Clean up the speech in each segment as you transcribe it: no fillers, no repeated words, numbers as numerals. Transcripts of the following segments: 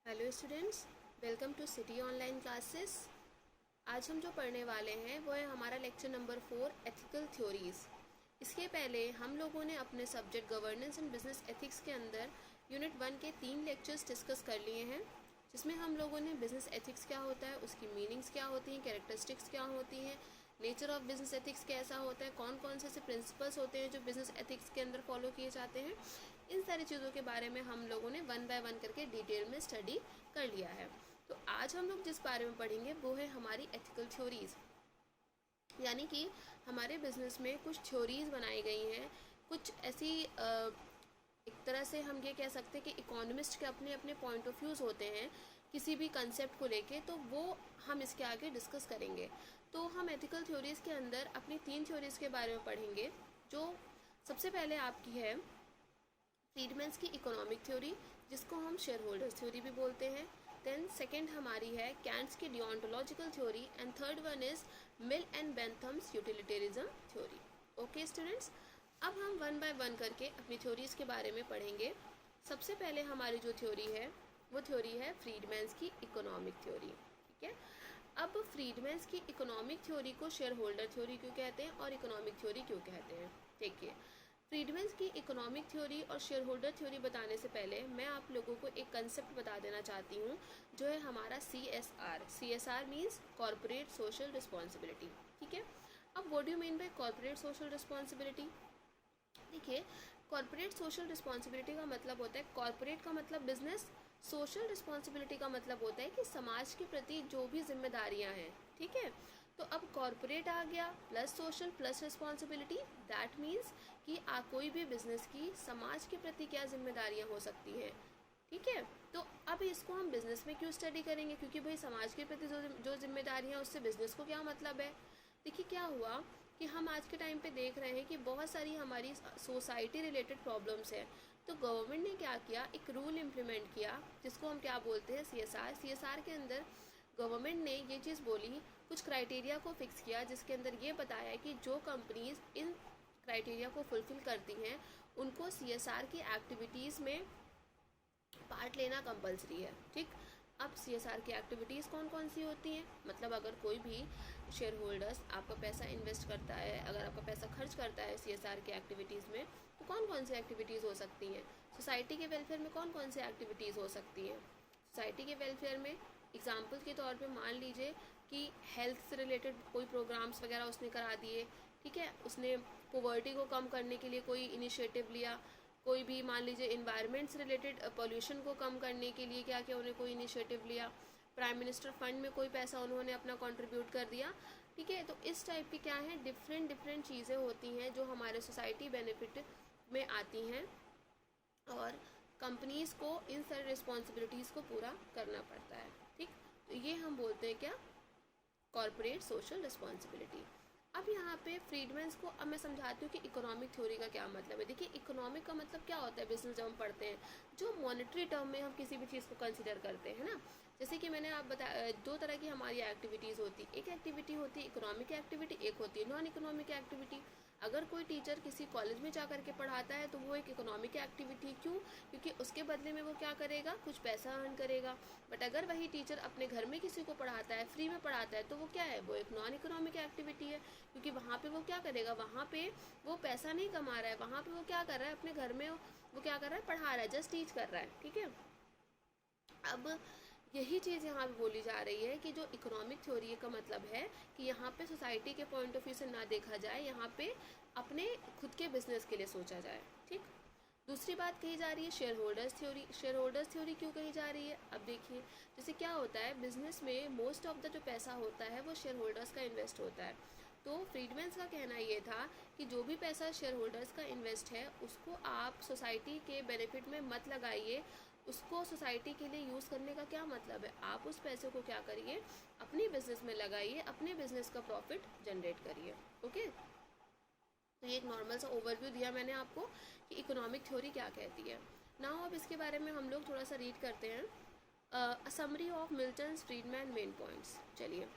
Hello students, welcome to city online classes. आज हम जो पढ़ने वाले हैं वो है हमारा लेक्चर नंबर 4 एथिकल थ्योरीज। इसके पहले हम लोगों ने अपने subject governance and business ethics के अंदर यूनिट 1 के 3 लेक्चर्स डिस्कस कर लिए हैं, जिसमें हम लोगों ने बिजनेस एथिक्स क्या होता है, उसकी मीनिंग्स क्या होती हैं, कैरेक्टरिस्टिक्स क्या होती हैं, नेचर ऑफ बिजनेस एथिक्स कैसा होता है, कौन कौन से ऐसे प्रिंसिपल्स होते हैं जो बिजनेस एथिक्स के अंदर फॉलो किए जाते हैं। इन सारी चीज़ों के बारे में हम लोगों ने 1 बाय 1 करके डिटेल में स्टडी कर लिया है। तो आज हम लोग जिस बारे में पढ़ेंगे वो है हमारी एथिकल थ्योरीज, यानी कि हमारे बिजनेस में कुछ थ्योरीज बनाई गई हैं, कुछ ऐसी एक तरह से हम ये कह सकते हैं कि इकोनॉमिस्ट के अपने अपने पॉइंट ऑफ व्यूज़ होते हैं किसी भी कंसेप्ट को लेके, तो वो हम इसके आगे डिस्कस करेंगे। तो हम एथिकल थ्योरीज के अंदर अपनी 3 थ्योरीज के बारे में पढ़ेंगे। जो सबसे पहले आपकी है फ्रीडमैन्स की इकोनॉमिक थ्योरी, जिसको हम शेयर होल्डर्स थ्योरी भी बोलते हैं। देन सेकंड हमारी है कैंट्स की deontological theory and third one is Mill and Bentham's utilitarianism theory. Okay students, अब हम 1 बाय 1 करके अपनी थ्योरीज के बारे में पढ़ेंगे। सबसे पहले हमारी जो थ्योरी है वो थ्योरी है फ्रीडमैन्स की इकोनॉमिक थ्योरी। ठीक है, अब फ्रीडमैन्स की इकोनॉमिक थ्योरी को शेयर होल्डर थ्योरी क्यों कहते हैं और इकोनॉमिक थ्योरी क्यों कहते हैं। देखिए, फ्रीडमैन्स की इकोनॉमिक थ्योरी और शेयर होल्डर थ्योरी बताने से पहले मैं आप लोगों को एक कंसेप्ट बता देना चाहती हूँ, जो है हमारा CSR। CSR means corporate social responsibility. ठीक है, अब what do you mean by corporate social responsibility. देखिए, कॉर्पोरेट सोशल रिस्पॉन्सिबिलिटी का मतलब होता है, कॉर्पोरेट का मतलब बिजनेस, सोशल रिस्पॉन्सिबिलिटी का मतलब होता है कि समाज के प्रति जो भी जिम्मेदारियां हैं। ठीक है, तो अब कॉर्पोरेट आ गया plus social plus responsibility, that means कि कोई भी बिजनेस की समाज के प्रति क्या जिम्मेदारियां हो सकती हैं। ठीक है, तो अब इसको हम बिजनेस में क्यों स्टडी करेंगे, क्योंकि भाई समाज के प्रति जो जिम्मेदारियां उससे बिजनेस को क्या मतलब है। देखिए क्या हुआ कि हम आज के टाइम पे देख रहे हैं कि बहुत सारी हमारी सोसाइटी रिलेटेड प्रॉब्लम्स हैं। तो गवर्नमेंट ने क्या किया, एक रूल इम्प्लीमेंट किया जिसको हम क्या बोलते हैं CSR। CSR के अंदर गवर्नमेंट ने ये चीज़ बोली, कुछ क्राइटेरिया को फिक्स किया, जिसके अंदर ये बताया कि जो कंपनीज इन क्राइटेरिया को फुलफिल करती हैं उनको CSR की एक्टिविटीज़ में पार्ट लेना कंपलसरी है। ठीक, अब CSR की एक्टिविटीज़ कौन कौन सी होती हैं, मतलब अगर कोई भी शेयर होल्डर्स आपका पैसा इन्वेस्ट करता है, अगर आपका पैसा खर्च करता है CSR की एक्टिविटीज़ में, तो कौन कौन सी एक्टिविटीज़ हो सकती हैं। सोसाइटी के वेलफेयर में कौन कौन सी एक्टिविटीज़ हो सकती हैं। सोसाइटी के वेलफेयर में एग्जाम्पल के तौर पे मान लीजिए कि हेल्थ से रिलेटेड कोई प्रोग्राम्स वगैरह उसने करा दिए। ठीक है, उसने पॉवर्टी को कम करने के लिए कोई इनिशिएटिव लिया, कोई भी मान लीजिए इन्वायरमेंट से रिलेटेड पोल्यूशन को कम करने के लिए क्या किया, उन्हें कोई इनिशिएटिव लिया, प्राइम मिनिस्टर फंड में कोई पैसा उन्होंने अपना कंट्रीब्यूट कर दिया। ठीक है, तो इस टाइप की क्या है, डिफरेंट डिफरेंट चीज़ें होती हैं जो हमारे सोसाइटी बेनिफिट में आती हैं, और कंपनीज को इन सारी रिस्पॉन्सिबिलिटीज़ को पूरा करना पड़ता है। ठीक, तो ये हम बोलते हैं क्या, कॉर्पोरेट सोशल रिस्पॉन्सिबिलिटी। अब यहाँ पे फ्रीडमैन्स को अब मैं समझाती हूँ कि इकोनॉमिक थ्योरी का क्या मतलब है। देखिए, इकोनॉमिक का मतलब क्या होता है बिजनेस जब हम पढ़ते हैं, जो मॉनेटरी टर्म में हम किसी भी चीज़ को कंसिडर करते हैं ना। जैसे कि मैंने आप बताया 2 तरह की हमारी एक्टिविटीज़ होती है, एक एक्टिविटी होती है इकोनॉमिक एक्टिविटी, एक होती है नॉन इकोनॉमिक एक्टिविटी। अगर कोई टीचर किसी कॉलेज में जा करके पढ़ाता है तो वो एक इकोनॉमिक एक्टिविटी, क्यों, क्योंकि उसके बदले में वो क्या करेगा, कुछ पैसा अर्न करेगा। बट अगर वही टीचर अपने घर में किसी को पढ़ाता है, फ्री में पढ़ाता है, तो वो क्या है, वो एक नॉन इकोनॉमिक एक्टिविटी है, क्योंकि वहाँ पे वो क्या करेगा, वहाँ पे वो पैसा नहीं कमा रहा है, वहाँ पे वो क्या कर रहा है, अपने घर में वो क्या कर रहा है, पढ़ा रहा है, जस्ट टीच कर रहा है। ठीक है, अब यही चीज़ यहाँ पे बोली जा रही है कि जो इकोनॉमिक थ्योरी का मतलब है कि यहाँ पे सोसाइटी के पॉइंट ऑफ व्यू से ना देखा जाए, यहाँ पे अपने खुद के बिजनेस के लिए सोचा जाए। ठीक, दूसरी बात कही जा रही है share holders theory. Share holders theory क्यों कही जा रही है, अब देखिए, जैसे क्या होता है बिजनेस में मोस्ट ऑफ द जो पैसा होता है वो शेयर होल्डर्स का इन्वेस्ट होता है। तो फ्रीडमैन्स का कहना ये था कि जो भी पैसा शेयर होल्डर्स का इन्वेस्ट है उसको आप सोसाइटी के बेनिफिट में मत लगाइए, उसको सोसाइटी के लिए यूज़ करने का क्या मतलब है, आप उस पैसे को क्या करिए, अपने बिजनेस में लगाइए, अपने बिजनेस का प्रॉफिट जनरेट करिए। ओके, तो ये एक नॉर्मल सा ओवरव्यू दिया मैंने आपको कि इकोनॉमिक थ्योरी क्या कहती है। नाउ अब इसके बारे में हम लोग थोड़ा सा रीड करते हैं। A summary of Milton's Friedman main points. चलिए,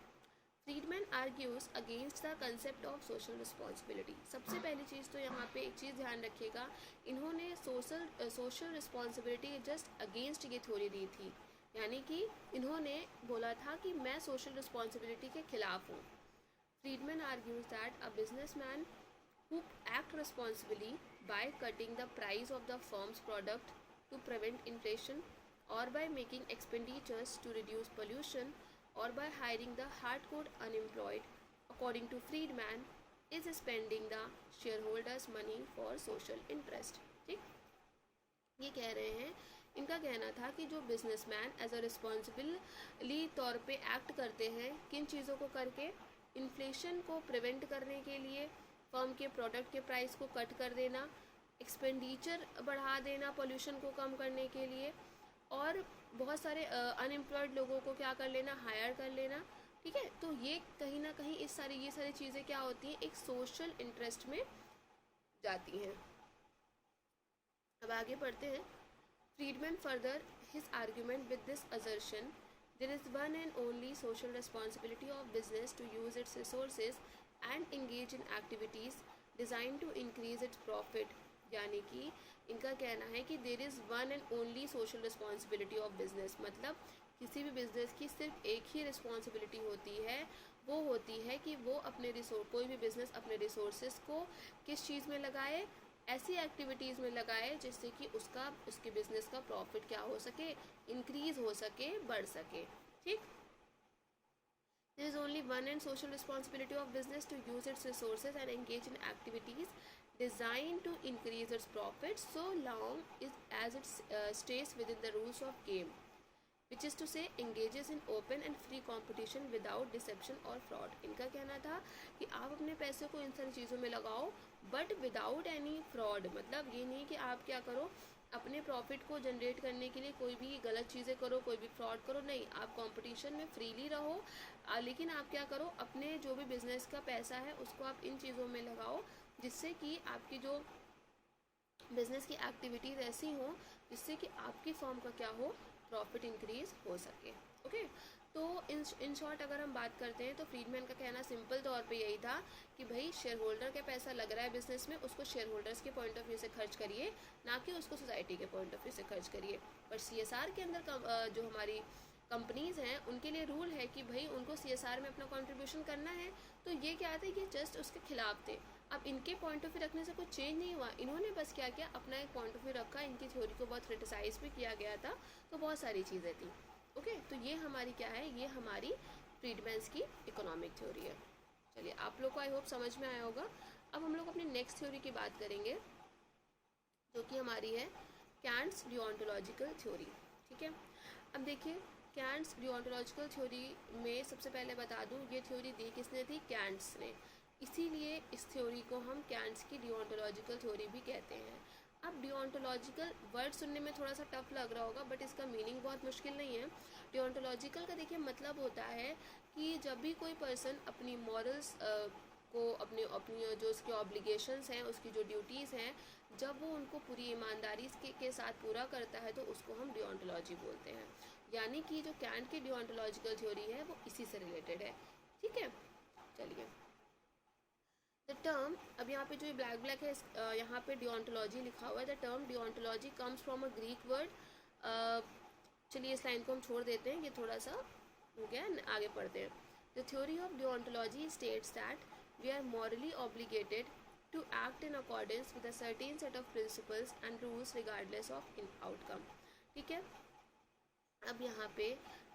Friedman argues against the concept of social responsibility. सबसे पहली चीज़ तो यहाँ पे एक चीज़ ध्यान रखिएगा, इन्होंने सोशल रिस्पॉन्सिबिलिटी जस्ट अगेंस्ट ये थ्योरी दी थी, यानी कि इन्होंने बोला था कि मैं सोशल रिस्पॉन्सिबिलिटी के खिलाफ हूँ। Friedman argues that a businessman who act responsibly by cutting the price of the firm's product to prevent inflation, or by making expenditures to reduce pollution, or by hiring the hardcore unemployed, according to Friedman, is spending the shareholders' money for social interest. ठीक, ये कह रहे हैं, इनका कहना था कि जो बिजनेसमैन एज अ रिस्पॉन्सिबली तौर पे एक्ट करते हैं, किन चीज़ों को करके, इन्फ्लेशन को प्रिवेंट करने के लिए, फर्म के प्रोडक्ट के प्राइस को कट कर देना, एक्सपेंडिचर बढ़ा देना पोल्यूशन को कम करने के लिए, और बहुत सारे अनएम्प्लॉयड लोगों को क्या कर लेना, हायर कर लेना। ठीक है, तो ये कहीं ना कहीं ये सारी चीज़ें क्या होती हैं, एक सोशल इंटरेस्ट में जाती हैं। अब आगे पढ़ते हैं। Friedman further his argument with this assertion, there is one and only social responsibility of business to use its resources and engage in activities designed to increase its profit. यानी कि इनका कहना है कि there is one and only social responsibility of business, मतलब किसी भी business की सिर्फ एक ही रिस्पॉन्सिबिलिटी होती है, वो होती है कि वो अपने कोई भी बिजनेस अपने रिसोर्सेज को किस चीज़ में लगाए, ऐसी एक्टिविटीज़ में लगाए जिससे कि उसके बिजनेस का प्रॉफिट क्या हो सके, इंक्रीज हो सके, बढ़ सके। ठीक, there is only one and social responsibility of business to use its resources and engage in activities designed to increase its profits so long as it stays within the rules of game, which is to say engages in open and free competition without deception or fraud. इनका कहना था कि आप अपने पैसे को इन सारी चीज़ों में लगाओ बट विदाउट एनी फ्रॉड, मतलब ये नहीं कि आप क्या करो, अपने प्रॉफिट को जनरेट करने के लिए कोई भी गलत चीज़ें करो, कोई भी फ्रॉड करो, नहीं, आप कंपटीशन में फ्रीली रहो, लेकिन आप क्या करो, अपने जो भी बिजनेस का पैसा है उसको आप इन चीज़ों में लगाओ जिससे कि आपकी जो बिजनेस की एक्टिविटीज़ ऐसी हों जिससे कि आपकी फर्म का क्या हो, प्रॉफिट इंक्रीज हो सके। ओके, तो इन शॉर्ट अगर हम बात करते हैं तो फ्रीडमैन का कहना सिंपल तौर पे यही था कि भाई शेयर होल्डर का पैसा लग रहा है बिजनेस में, उसको शेयर होल्डर्स के पॉइंट ऑफ व्यू से खर्च करिए, ना कि उसको सोसाइटी के पॉइंट ऑफ व्यू से खर्च करिए। पर सीएसआर के अंदर जो हमारी कंपनीज़ हैं उनके लिए रूल है कि भाई उनको सीएसआर में अपना कंट्रीब्यूशन करना है, तो ये क्या थे, ये जस्ट उसके खिलाफ थे। अब इनके पॉइंट ऑफ व्यू रखने से कुछ चेंज नहीं हुआ, इन्होंने बस क्या किया, अपना एक पॉइंट ऑफ व्यू रखा, इनकी थ्योरी को बहुत क्रिटिसाइज भी किया गया था, तो बहुत सारी चीज़ें थी। ओके, तो ये हमारी क्या है, ये हमारी फ्रीडमैन्स की इकोनॉमिक थ्योरी है। चलिए, आप लोग को आई होप समझ में आया होगा। अब हम लोग अपनी नेक्स्ट थ्योरी की बात करेंगे जो कि हमारी है कैंट्स डिओंटोलॉजिकल थ्योरी। ठीक है, अब देखिए कैंट्स डिओंटोलॉजिकल थ्योरी में सबसे पहले बता दूं, ये थ्योरी दी किसने थी, कैंट्स ने, इसीलिए इस थ्योरी को हम कैंट्स की डिओंटोलॉजिकल थ्योरी भी कहते हैं। अब डिओंटोलॉजिकल वर्ड सुनने में थोड़ा सा टफ लग रहा होगा बट इसका मीनिंग बहुत मुश्किल नहीं है। डिओंटोलॉजिकल का देखिए मतलब होता है कि जब भी कोई पर्सन अपनी मॉरल्स को अपनी अपनी जो उसकी ऑब्लिगेशंस हैं, उसकी जो ड्यूटीज़ हैं, जब वो उनको पूरी ईमानदारी के साथ पूरा करता है तो उसको हम डिओंटोलॉजी बोलते हैं। यानी कि जो कैंट की डिओंटोलॉजिकल थ्योरी है वो इसी से रिलेटेड है। ठीक है, चलिए द टर्म, अब यहाँ पे जो ये ब्लैक ब्लैक है यहाँ पे डिओंटोलॉजी लिखा हुआ है। The term deontology comes from a Greek word. चलिए इस लाइन को हम छोड़ देते हैं, ये थोड़ा सा हो गया, आगे पढ़ते हैं। The theory of deontology states that we are morally obligated to act in accordance with a certain set of principles and rules regardless of outcome। ठीक है, अब यहाँ पे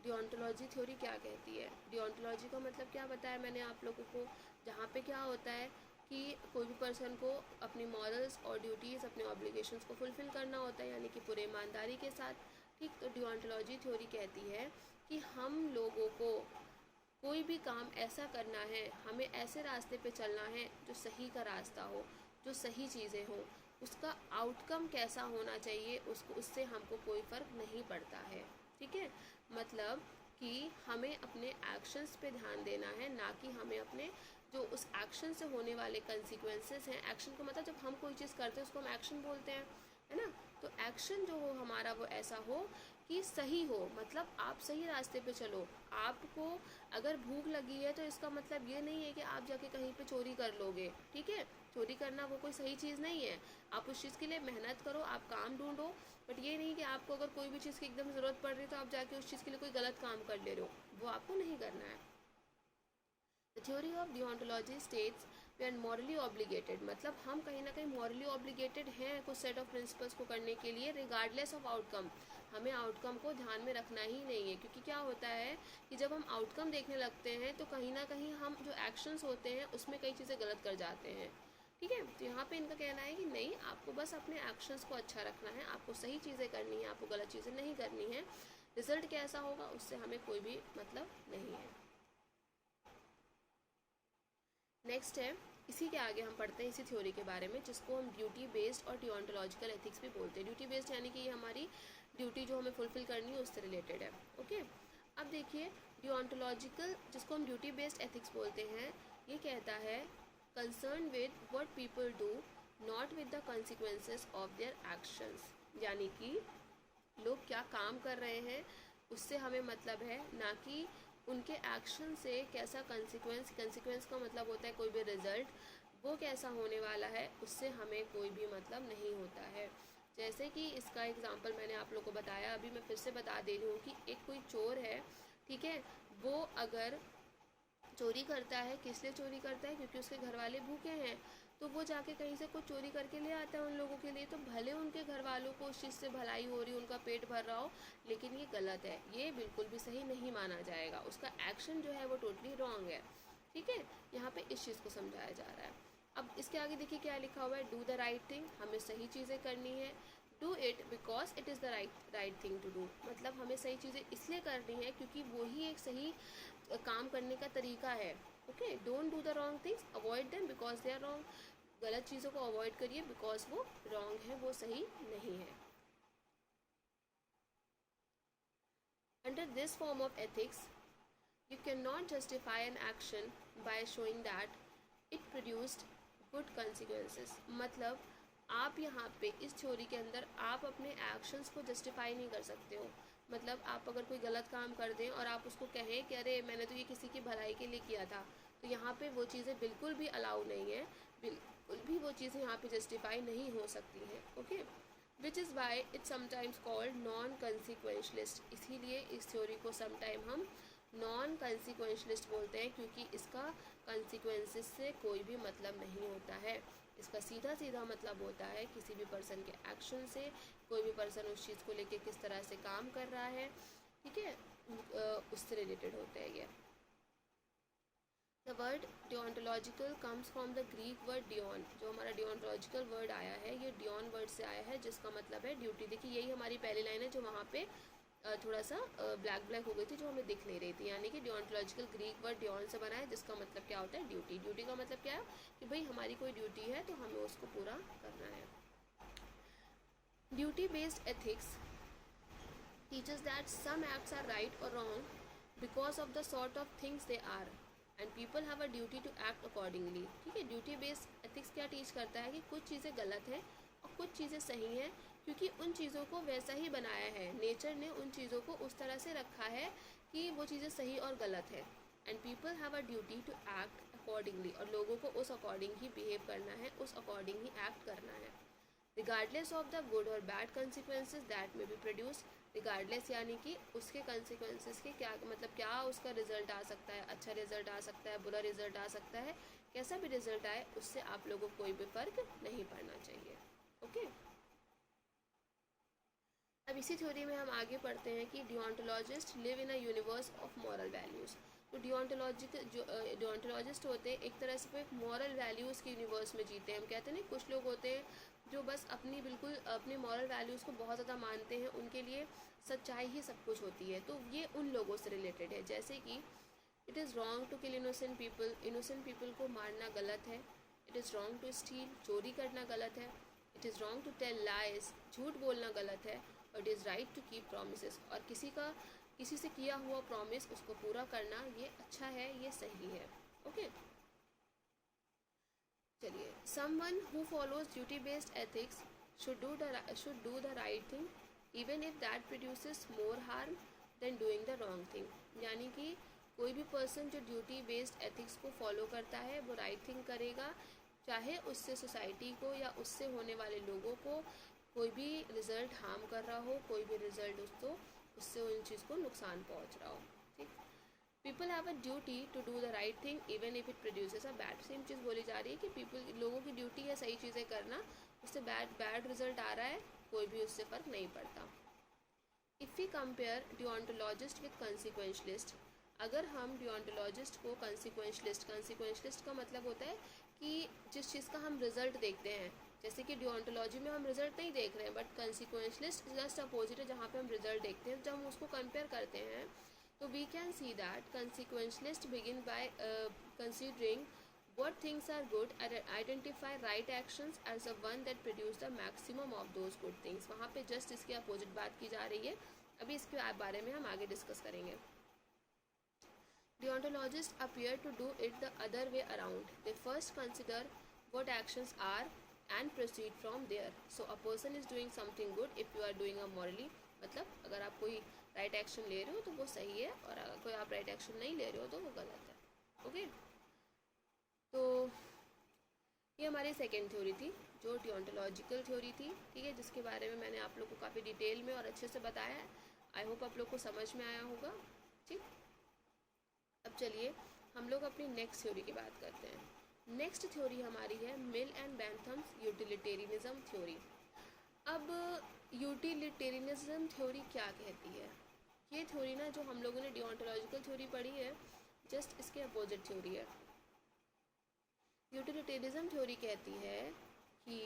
डिओंटोलॉजी थ्योरी क्या कहती है, डिओंटोलॉजी का मतलब क्या बताया मैंने आप लोगों को, जहाँ पे क्या होता है कि कोई भी पर्सन को अपनी मॉरल्स और ड्यूटीज़, अपने ऑब्लिगेशंस को फुलफिल करना होता है, यानी कि पूरे ईमानदारी के साथ। ठीक, तो डिओंटोलॉजी थ्योरी कहती है कि हम लोगों को कोई भी काम ऐसा करना है, हमें ऐसे रास्ते पे चलना है जो सही का रास्ता हो, जो सही चीज़ें हो, उसका आउटकम कैसा होना चाहिए उससे हमको कोई फ़र्क नहीं पड़ता है। ठीक है, मतलब कि हमें अपने एक्शंस पे ध्यान देना है, ना कि हमें अपने जो उस एक्शन से होने वाले कंसिक्वेंसेस हैं। एक्शन का मतलब जब हम कोई चीज़ करते हैं उसको हम एक्शन बोलते हैं, है ना, तो एक्शन जो हो हमारा वो ऐसा हो कि सही हो, मतलब आप सही रास्ते पे चलो। आपको अगर भूख लगी है तो इसका मतलब ये नहीं है कि आप जाके कहीं पे चोरी कर लोगे, ठीक है। चोरी करना वो कोई सही चीज़ नहीं है। आप उस चीज़ के लिए मेहनत करो, आप काम ढूंढो, बट ये नहीं कि आपको अगर कोई भी चीज़ की एकदम ज़रूरत पड़ रही है तो आप जाके उस चीज़ के लिए कोई गलत काम कर ले रहे हो, वो आपको नहीं करना है। The theory of deontology states we are morally obligated, मतलब हम कहीं ना कहीं मॉरली ऑब्लिगेटेड हैं कुछ सेट ऑफ प्रिंसिपल्स को करने के लिए, रिगार्डलेस ऑफ आउटकम। हमें आउटकम को ध्यान में रखना ही नहीं है, क्योंकि क्या होता है कि जब हम आउटकम देखने लगते हैं तो कहीं ना कहीं हम जो एक्शंस होते हैं उसमें कई चीज़ें गलत कर जाते हैं, ठीक है। तो यहाँ पे इनका कहना है कि नहीं, आपको बस अपने एक्शंस को अच्छा रखना है, आपको सही चीज़ें करनी है, आपको गलत चीज़ें नहीं करनी है। रिजल्ट कैसा होगा उससे हमें कोई भी मतलब नहीं है। नेक्स्ट है, इसी के आगे हम पढ़ते हैं इसी थ्योरी के बारे में, जिसको हम ड्यूटी बेस्ड और डिओन्टोलॉजिकल एथिक्स भी बोलते हैं। ड्यूटी बेस्ड यानी कि ये हमारी ड्यूटी जो हमें फुलफिल करनी है उससे रिलेटेड है, ओके। अब देखिए, डिओन्टोलॉजिकल जिसको हम ड्यूटी बेस्ड एथिक्स बोलते हैं, ये कहता है concern with what people do, not with the consequences of their actions. यानी कि लोग क्या काम कर रहे हैं उससे हमें मतलब है, ना कि उनके एक्शन से कैसा कंसिक्वेंस का मतलब होता है कोई भी रिजल्ट, वो कैसा होने वाला है उससे हमें कोई भी मतलब नहीं होता है। जैसे कि इसका एग्जांपल मैंने आप लोगों को बताया, अभी मैं फिर से बता दे रही हूँ कि एक कोई चोर है, ठीक है, वो अगर चोरी करता है, किस लिए चोरी करता है, क्योंकि उसके घर वाले भूखे हैं, तो वो जाके कहीं से कुछ चोरी करके ले आता है उन लोगों के लिए। तो भले उनके घर वालों को उस चीज़ से भलाई हो रही, उनका पेट भर रहा हो, लेकिन ये गलत है, ये बिल्कुल भी सही नहीं माना जाएगा, उसका एक्शन जो है वो टोटली रॉन्ग है, ठीक है। यहाँ पे इस चीज़ को समझाया जा रहा है। अब इसके आगे देखिए क्या लिखा हुआ है, डू द राइट थिंग, हमें सही चीज़ें करनी है। Do it because it is the right thing to do, मतलब हमें सही चीज़ें इसलिए करनी है क्योंकि वही एक सही काम करने का तरीका है, okay. Don't do the wrong things, avoid them because they are wrong, गलत चीज़ों को अवॉइड करिए बिकॉज वो रॉन्ग है, वो सही नहीं है। Under this form of ethics you can not justify an action by showing that it produced good consequences, मतलब आप यहाँ पे इस थ्योरी के अंदर आप अपने एक्शंस को जस्टिफाई नहीं कर सकते हो। मतलब आप अगर कोई गलत काम कर दें और आप उसको कहें कि अरे मैंने तो ये किसी की भलाई के लिए किया था, तो यहाँ पे वो चीज़ें बिल्कुल भी अलाउ नहीं है, बिल्कुल भी वो चीज़ें यहाँ पे जस्टिफाई नहीं हो सकती हैं, okay. Which is why it's sometimes called non consequentialist, इसीलिए इस थ्योरी को समटाइम हम नॉन कंसिक्वेंशलिस्ट बोलते हैं, क्योंकि इसका कंसिक्वेंसेस से कोई भी मतलब नहीं होता है। इसका सीधा सीधा मतलब होता है किसी भी पर्सन के एक्शन से, कोई भी पर्सन उस चीज़ को लेके किस तरह से काम कर रहा है, ठीक है, उससे रिलेटेड होता है ये। The word deontological comes from the Greek word deon, जो हमारा डिओन्टोलॉजिकल वर्ड आया है ये डिओन वर्ड से आया है, जिसका मतलब है ड्यूटी। देखिए यही हमारी पहली लाइन है जो वहाँ पे थोड़ा सा ब्लैक हो गई थी, जो हमें दिख नहीं रही थी, यानी कि डिओन्टोलॉजिकल ग्रीक वर्ड डिओन से बना है, जिसका मतलब क्या होता है ड्यूटी। ड्यूटी का मतलब क्या है कि भाई हमारी कोई ड्यूटी है तो हमें उसको पूरा करना है। Duty based ethics teaches that some acts are right or wrong because of the sort of things they are and people have a duty to act accordingly, ठीक है। ड्यूटी बेस्ड एथिक्स क्या टीच करता है कि कुछ चीज़ें गलत हैं और कुछ चीज़ें सही हैं, क्योंकि उन चीज़ों को वैसा ही बनाया है, नेचर ने उन चीज़ों को उस तरह से रखा है कि वो चीज़ें सही और गलत है। And people have a duty to act accordingly, और लोगों को उस अकॉर्डिंग ही बिहेव करना है, उस अकॉर्डिंग ही एक्ट करना है। रिगार्डलेस ऑफ द गुड और bad consequences that may be produced, regardless यानी कि उसके कंसिक्वेंसेस के क्या मतलब क्या उसका रिजल्ट आ सकता है, अच्छा रिजल्ट आ सकता है, बुरा रिजल्ट आ सकता है, कैसा भी रिजल्ट आए उससे आप लोगों को कोई भी फर्क नहीं पड़ना चाहिए, ओके। अब इसी थ्योरी में हम आगे पढ़ते हैं कि deontologist live in a universe of moral values. तो डिओन्टोलॉजिस्ट होते हैं एक तरह से एक मॉरल वैल्यूज़ के यूनिवर्स में जीते हैं। हम कहते हैं ना कुछ लोग होते हैं जो बस अपनी बिल्कुल अपनी मॉरल वैल्यूज़ को बहुत ज़्यादा मानते हैं, उनके लिए सच्चाई ही सब कुछ होती है, तो ये उन लोगों से रिलेटेड है। जैसे कि it is wrong to kill innocent people, innocent people को मारना गलत है। It is wrong to steal, चोरी करना गलत है। It is wrong to tell lies, झूठ बोलना गलत है। और it is right to keep promise, और किसी से किया हुआ प्रॉमिस उसको पूरा करना ये अच्छा है, ये सही है, ओके। चलिए, someone who follows duty based ethics should do the right thing even if that produces more harm than doing the wrong thing। यानी कि कोई भी पर्सन जो ड्यूटी बेस्ड एथिक्स को फॉलो करता है वो राइट थिंग करेगा, चाहे उससे सोसाइटी को या उससे होने वाले लोगों को कोई भी रिजल्ट हार्म कर रहा हो, कोई भी रिजल्ट उससे उन चीज़ को नुकसान पहुंच रहा हो। ठीक, people have a duty to do the right thing even if it produces a bad. Same चीज़ बोली जा रही है कि लोगों की ड्यूटी है सही चीज़ें करना, उससे बैड रिजल्ट आ रहा है, कोई भी उससे फ़र्क नहीं पड़ता। इफ़ वी कंपेयर डिओंटोलॉजिस्ट विद कंसिक्वेंशलिस्ट, अगर हम डिओंटोलॉजिस्ट को कंसिक्वेंशलिस्ट का मतलब होता है कि जिस चीज़ का हम रिजल्ट देखते हैं, जैसे कि डिओंटोलॉजी में हम रिजल्ट नहीं देख रहे हैं, बट कंसिक्वेंशलिस्ट जस्ट अपोजिट है जहाँ पे हम रिजल्ट देखते हैं। जब हम उसको कंपेयर करते हैं तो we can see that consequentialist begin by considering what things are good and identify right actions as the one that produce the maximum of those good things। वहाँ पे जस्ट इसके अपोजिट बात की जा रही है, अभी इसके बारे में हम आगे डिस्कस करेंगे। Deontologists appear to do it the other way around। They first consider what actions are and proceed from there। So a person is doing something good if you are doing a morally, मतलब अगर आप कोई right action ले रहे हो तो वो सही है, और अगर कोई आप राइट एक्शन नहीं ले रहे हो तो वो गलत है। ओके, तो ये हमारी सेकेंड थ्योरी थी जो डिओंटोलॉजिकल थ्योरी थी। ठीक है, जिसके बारे में मैंने आप लोग को काफ़ी डिटेल में और अच्छे से बताया है। आई होप आप लोग को समझ में आया होगा। ठीक, अब चलिए हम लोग अपनी नेक्स्ट थ्योरी की बात करते हैं। नेक्स्ट थ्योरी हमारी है मिल एंड बेंथम्स यूटिलिटेरियनिज्म थ्योरी। अब यूटिलिटेरियनिज्म थ्योरी क्या कहती है? ये थ्योरी ना जो हम लोगों ने डिओंटोलॉजिकल थ्योरी पढ़ी है, जस्ट इसके अपोजिट थ्योरी है। यूटिलिटेरिज्म थ्योरी कहती है कि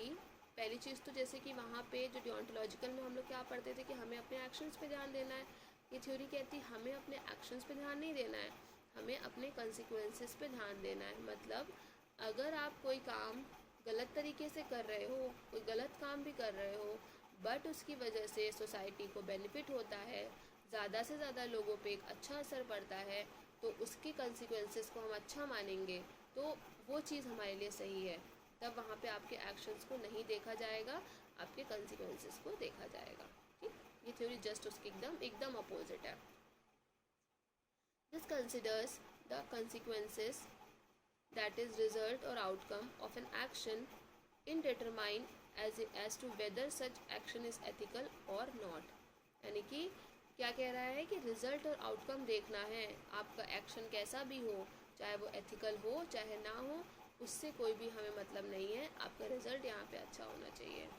पहली चीज़ तो जैसे कि वहाँ पे जो डिओंटोलॉजिकल में हम लोग क्या पढ़ते थे कि हमें अपने एक्शंस पे ध्यान देना है, ये थ्योरी कहती है हमें अपने एक्शंस पे ध्यान नहीं देना है, हमें अपने कंसिक्वेंसेस पे ध्यान देना है। मतलब अगर आप कोई काम गलत तरीके से कर रहे हो, कोई गलत काम भी कर रहे हो, बट उसकी वजह से सोसाइटी को बेनिफिट होता है, ज़्यादा से ज़्यादा लोगों पे एक अच्छा असर पड़ता है, तो उसके कंसिक्वेंसेस को हम अच्छा मानेंगे, तो वो चीज़ हमारे लिए सही है। तब वहाँ पे आपके एक्शंस को नहीं देखा जाएगा, आपके कंसिक्वेंसेस को देखा जाएगा। ठीक, ये थ्योरी जस्ट उसके एकदम अपोजिट है। This considers the consequences that is result or outcome of an action in determine as to whether such action is ethical or not। यानी कि क्या कह रहा है कि रिजल्ट और आउटकम देखना है, आपका एक्शन कैसा भी हो, चाहे वो एथिकल हो चाहे ना हो, उससे कोई भी हमें मतलब नहीं है, आपका रिजल्ट यहाँ पे अच्छा होना चाहिए।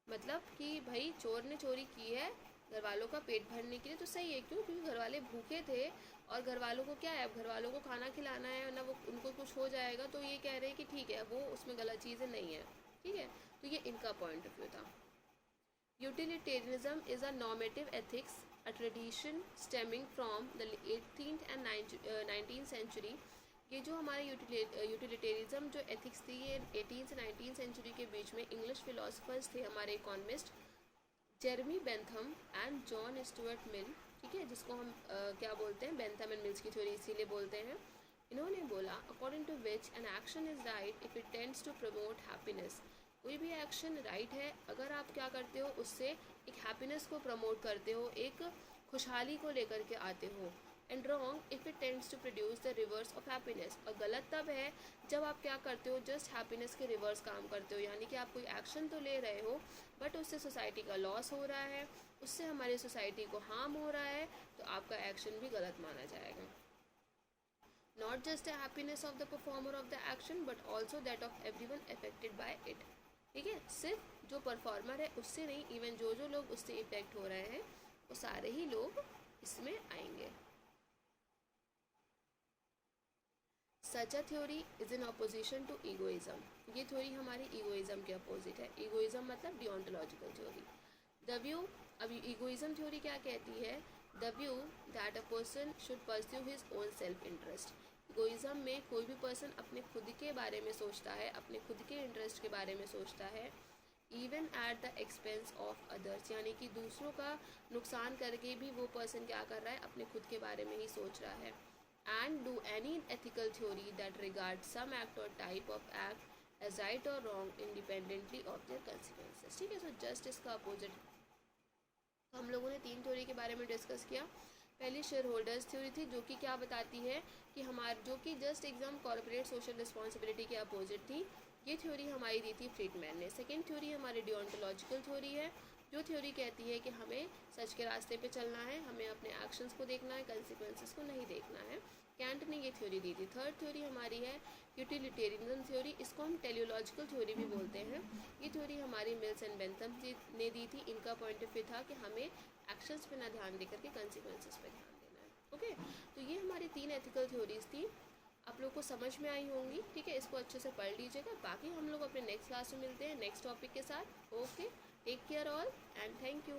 मतलब कि भाई चोर ने चोरी की है घर वालों का पेट भरने के लिए तो सही है, क्यों? क्योंकि घर वाले भूखे थे और घर वालों को क्या है, अब घर वालों को खाना खिलाना है ना, वो उनको कुछ हो जाएगा, तो ये कह रहे हैं कि ठीक है, वो उसमें गलत चीज़ें नहीं है। ठीक है, तो ये इनका पॉइंट ऑफ व्यू था। Utilitarianism is a normative ethics, a tradition stemming from the 18th and 19th century. ये जो हमारे यूटिलिटेरिज्म जो एथिक्स थी, ये 18th से 19th सेंचुरी के बीच में इंग्लिश फिलोसफर्स थे, हमारे economist Jeremy Bentham and John Stuart Mill. ठीक है, जिसको हम क्या बोलते हैं, बेंथम एंड मिल्स की थ्योरी इसीलिए बोलते हैं। इन्होंने बोला according to which an action is right if it tends to promote happiness. कोई भी एक्शन राइट है अगर आप क्या करते हो, उससे एक हैप्पीनेस को प्रमोट करते हो, एक खुशहाली को लेकर के आते हो। And wrong if it tends to produce the reverse of happiness. और गलत तब है जब आप क्या करते हो, जस्ट हैप्पीनेस के रिवर्स काम करते हो, यानी कि आप कोई एक्शन तो ले रहे हो बट उससे सोसाइटी का लॉस हो रहा है, उससे हमारी सोसाइटी को हार्म हो रहा है, तो आपका एक्शन भी गलत माना जाएगा। Not just the happiness of the performer of the action but also that of everyone affected by it. ठीक है, सिर्फ जो परफॉर्मर है उससे नहीं, इवन जो लोग उससे इफेक्ट हो रहे हैं वो सारे ही लोग इसमें आएंगे। Such a theory is in opposition to egoism. ये थ्योरी हमारी ईगोइज्म के अपोजिट है। ईगोइज्म मतलब डिओंटोलॉजिकल थ्योरी। द व्यू, अभी ईगोइज्म थ्योरी क्या कहती है, the view that a person should pursue his own self interest. Egoism में कोई भी पर्सन अपने खुद के बारे में सोचता है, अपने खुद के इंटरेस्ट के बारे में सोचता है, even at the expense of others, यानी कि दूसरों का नुकसान करके भी वो पर्सन क्या कर रहा है, अपने खुद के बारे में ही सोच रहा है। And do any ethical theory that regards some act or type of act as right और wrong independently of their consequences. ठीक है, सो जस्ट इसका अपोजिट हम लोगों ने 3 थ्योरी के बारे में डिस्कस किया। पहली शेयर होल्डर्स थ्योरी थी, जो कि क्या बताती है कि जो कि just exam corporate social responsibility के अपोजिट थी। ये थ्योरी हमारी दी थी फ्रीडमैन ने। सेकेंड थ्योरी हमारी डिओंटोलॉजिकल थ्योरी है, जो थ्योरी कहती है कि हमें सच के रास्ते पे चलना है, हमें अपने एक्शंस को देखना है, कंसिक्वेंसेस को नहीं देखना है। कैंट ने ये थ्योरी दी थी। थर्ड थ्योरी हमारी है यूटिलिटेरियनिज्म थ्योरी, इसको हम टेलियोलॉजिकल थ्योरी भी बोलते हैं। ये थ्योरी हमारी मिल्स एंड बेंथम ने दी थी। इनका पॉइंट ऑफ व्यू था कि हमें एक्शंस पे ना ध्यान देकर के कंसिक्वेंसेस पे ध्यान देना है। ओके, तो ये हमारी 3 एथिकल थ्योरीज थी। आप लोग को समझ में आई होंगी। ठीक है, इसको अच्छे से पढ़ लीजिएगा। बाकी हम लोग अपने नेक्स्ट क्लास में मिलते हैं नेक्स्ट टॉपिक के साथ। Okay, take care all and thank you.